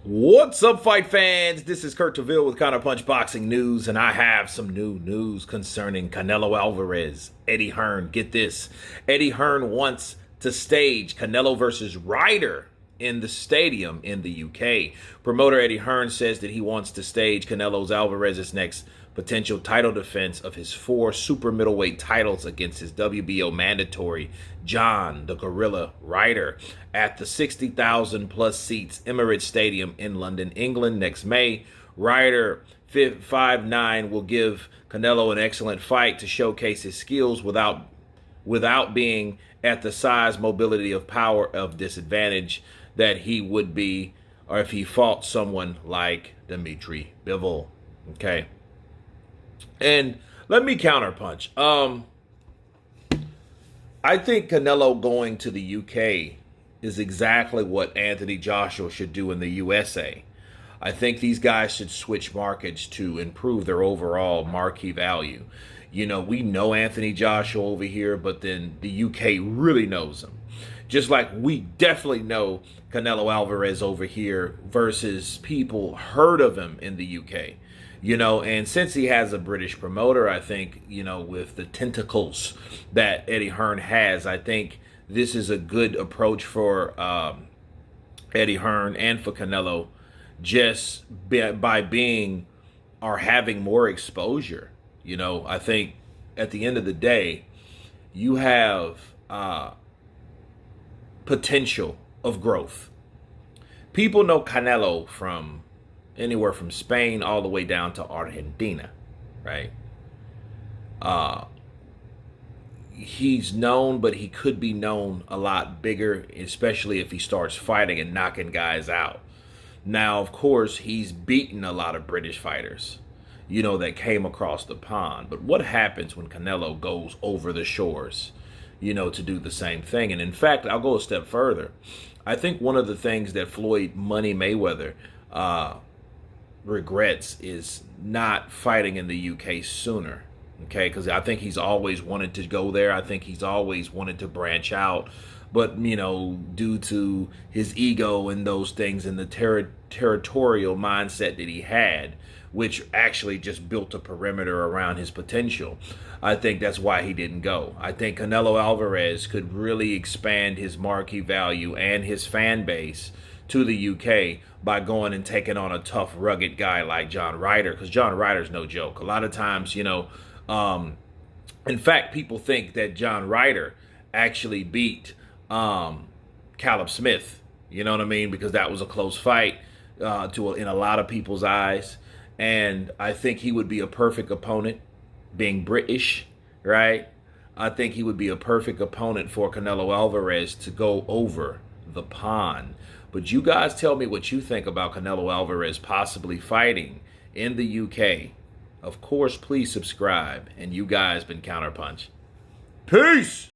What's up, fight fans? This is Kurt Taville with Counterpunched Boxing News, and I have some new news concerning Canelo Alvarez. Eddie Hearn, get this. Eddie Hearn wants to stage Canelo versus Ryder in the stadium in the UK. Promoter Eddie Hearn says that he wants to stage Canelo Alvarez's next potential title defense of his 4 super middleweight titles against his WBO mandatory John the Gorilla Ryder at the 60,000 plus seats Emirates Stadium in London, England next May. Ryder 5'9" will give Canelo an excellent fight to showcase his skills without being at the size, mobility, of power of disadvantage that he would be or if he fought someone like Dimitri Bivol. Okay. And let me counterpunch. I think Canelo going to the UK is exactly what Anthony Joshua should do in the USA. I think these guys should switch markets to improve their overall marquee value. You know, we know Anthony Joshua over here, but then the UK really knows him. Just like we definitely know Canelo Alvarez over here versus people heard of him in the UK. You know, and since he has a British promoter, I think, you know, with the tentacles that Eddie Hearn has, I think this is a good approach for Eddie Hearn and for Canelo, just by being or having more exposure. You know, I think at the end of the day, you have potential of growth. People know Canelo from anywhere from Spain all the way down to Argentina, right? He's known, but he could be known a lot bigger, especially if he starts fighting and knocking guys out. Now, of course, he's beaten a lot of British fighters, you know, that came across the pond. But what happens when Canelo goes over the shores, you know, to do the same thing? And in fact, I'll go a step further. I think one of the things that Floyd Money Mayweather regrets is not fighting in the UK sooner, okay? Because I think he's always wanted to go there. I think he's always wanted to branch out, but, you know, due to his ego and those things and the territorial mindset that he had, which actually just built a perimeter around his potential, I think that's why he didn't go. I think Canelo Alvarez could really expand his marquee value and his fan base to the UK by going and taking on a tough, rugged guy like John Ryder, because John Ryder's no joke. A lot of times, you know, in fact, people think that John Ryder actually beat Callum Smith, you know what I mean, because that was a close fight in a lot of people's eyes. And I think he would be a perfect opponent, being British, right? I think he would be a perfect opponent for Canelo Alvarez to go over the pond. But you guys tell me what you think about Canelo Alvarez possibly fighting in the UK. Of course, please subscribe. And you guys been Counterpunch. Peace!